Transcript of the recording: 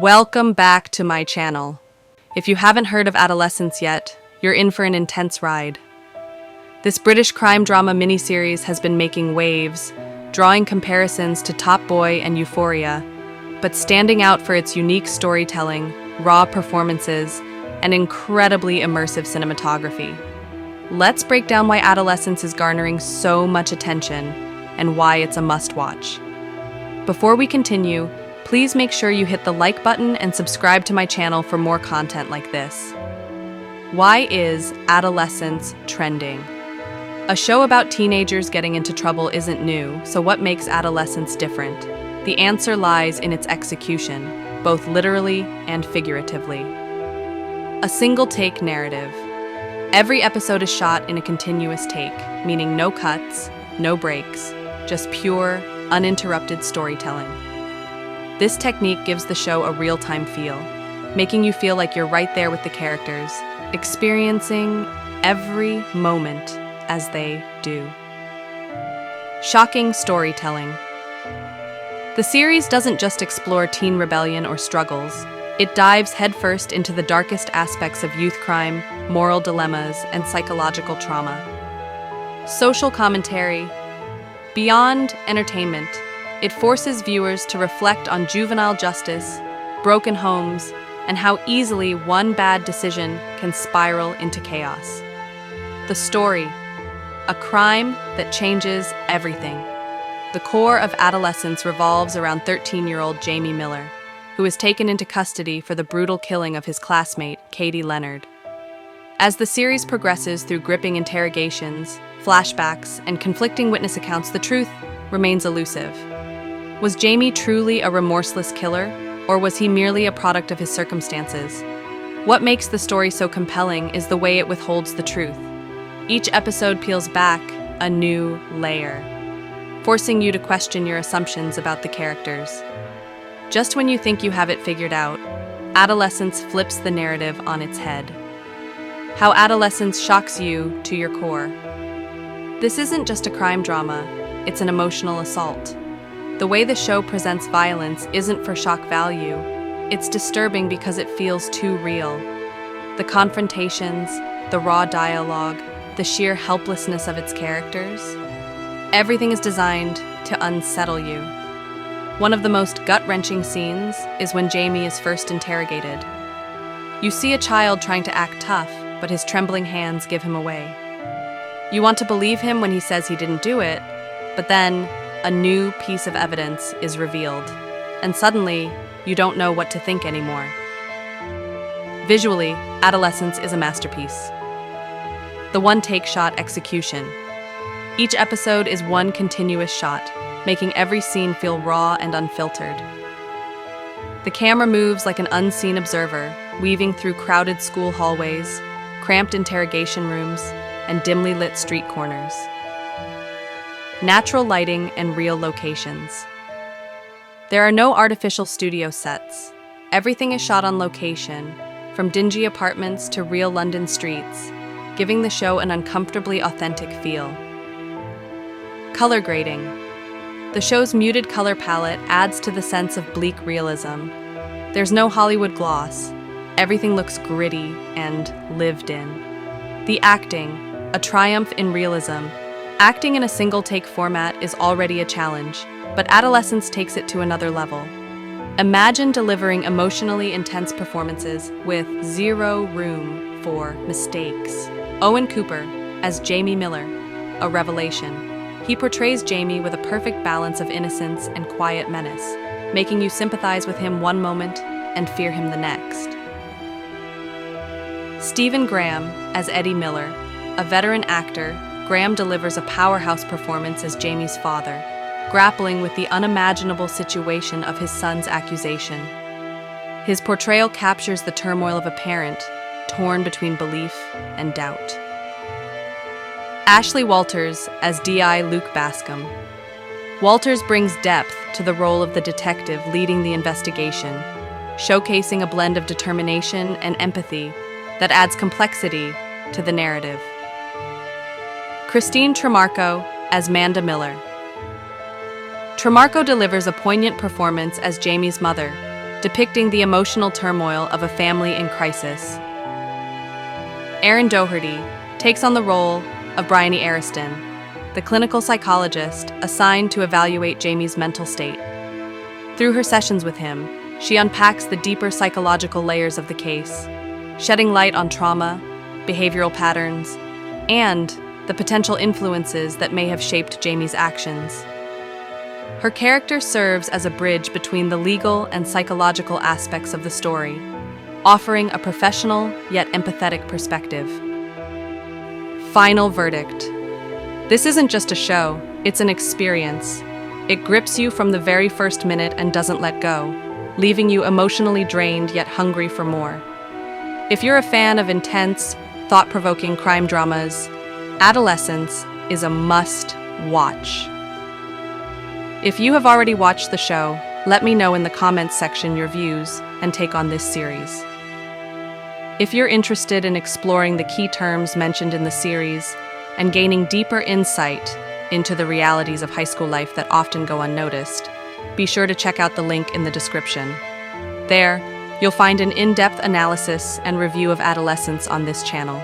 Welcome back to my channel. If you haven't heard of Adolescence yet, you're in for an intense ride. This British crime drama miniseries has been making waves, drawing comparisons to Top Boy and Euphoria, but standing out for its unique storytelling, raw performances, and incredibly immersive cinematography. Let's break down why Adolescence is garnering so much attention and why it's a must-watch. Before we continue, please make sure you hit the like button and subscribe to my channel for more content like this. Why is Adolescence trending? A show about teenagers getting into trouble isn't new, so what makes Adolescence different? The answer lies in its execution, both literally and figuratively. A single-take narrative. Every episode is shot in a continuous take, meaning no cuts, no breaks, just pure, uninterrupted storytelling. This technique gives the show a real-time feel, making you feel like you're right there with the characters, experiencing every moment as they do. Shocking storytelling. The series doesn't just explore teen rebellion or struggles, it dives headfirst into the darkest aspects of youth crime, moral dilemmas, and psychological trauma. Social commentary. Beyond entertainment, it forces viewers to reflect on juvenile justice, broken homes, and how easily one bad decision can spiral into chaos. The story, a crime that changes everything. The core of Adolescence revolves around 13-year-old Jamie Miller, who is taken into custody for the brutal killing of his classmate, Katie Leonard. As the series progresses through gripping interrogations, flashbacks, and conflicting witness accounts, the truth remains elusive. Was Jamie truly a remorseless killer, or was he merely a product of his circumstances? What makes the story so compelling is the way it withholds the truth. Each episode peels back a new layer, forcing you to question your assumptions about the characters. Just when you think you have it figured out, Adolescence flips the narrative on its head. How Adolescence shocks you to your core. This isn't just a crime drama, it's an emotional assault. The way the show presents violence isn't for shock value. It's disturbing because it feels too real. The confrontations, the raw dialogue, the sheer helplessness of its characters. Everything is designed to unsettle you. One of the most gut-wrenching scenes is when Jamie is first interrogated. You see a child trying to act tough, but his trembling hands give him away. You want to believe him when he says he didn't do it, but then a new piece of evidence is revealed, and suddenly, you don't know what to think anymore. Visually, Adolescence is a masterpiece. The one-take shot execution. Each episode is one continuous shot, making every scene feel raw and unfiltered. The camera moves like an unseen observer, weaving through crowded school hallways, cramped interrogation rooms, and dimly lit street corners. Natural lighting and real locations. There are no artificial studio sets. Everything is shot on location, from dingy apartments to real London streets, giving the show an uncomfortably authentic feel. Color grading. The show's muted color palette adds to the sense of bleak realism. There's no Hollywood gloss. Everything looks gritty and lived in. The acting, a triumph in realism. Acting in a single-take format is already a challenge, but Adolescence takes it to another level. Imagine delivering emotionally intense performances with zero room for mistakes. Owen Cooper, as Jamie Miller, a revelation. He portrays Jamie with a perfect balance of innocence and quiet menace, making you sympathize with him one moment and fear him the next. Stephen Graham, as Eddie Miller, a veteran actor, Graham delivers a powerhouse performance as Jamie's father, grappling with the unimaginable situation of his son's accusation. His portrayal captures the turmoil of a parent, torn between belief and doubt. Ashley Walters as D.I. Luke Bascom. Walters brings depth to the role of the detective leading the investigation, showcasing a blend of determination and empathy that adds complexity to the narrative. Christine Tremarco as Manda Miller. Tremarco delivers a poignant performance as Jamie's mother, depicting the emotional turmoil of a family in crisis. Aaron Doherty takes on the role of Bryony Ariston, the clinical psychologist assigned to evaluate Jamie's mental state. Through her sessions with him, she unpacks the deeper psychological layers of the case, shedding light on trauma, behavioral patterns, and the potential influences that may have shaped Jamie's actions. Her character serves as a bridge between the legal and psychological aspects of the story, offering a professional yet empathetic perspective. Final verdict. This isn't just a show, it's an experience. It grips you from the very first minute and doesn't let go, leaving you emotionally drained yet hungry for more. If you're a fan of intense, thought-provoking crime dramas, Adolescence is a must-watch. If you have already watched the show, let me know in the comments section your views and take on this series. If you're interested in exploring the key terms mentioned in the series and gaining deeper insight into the realities of high school life that often go unnoticed, be sure to check out the link in the description. There, you'll find an in-depth analysis and review of Adolescence on this channel.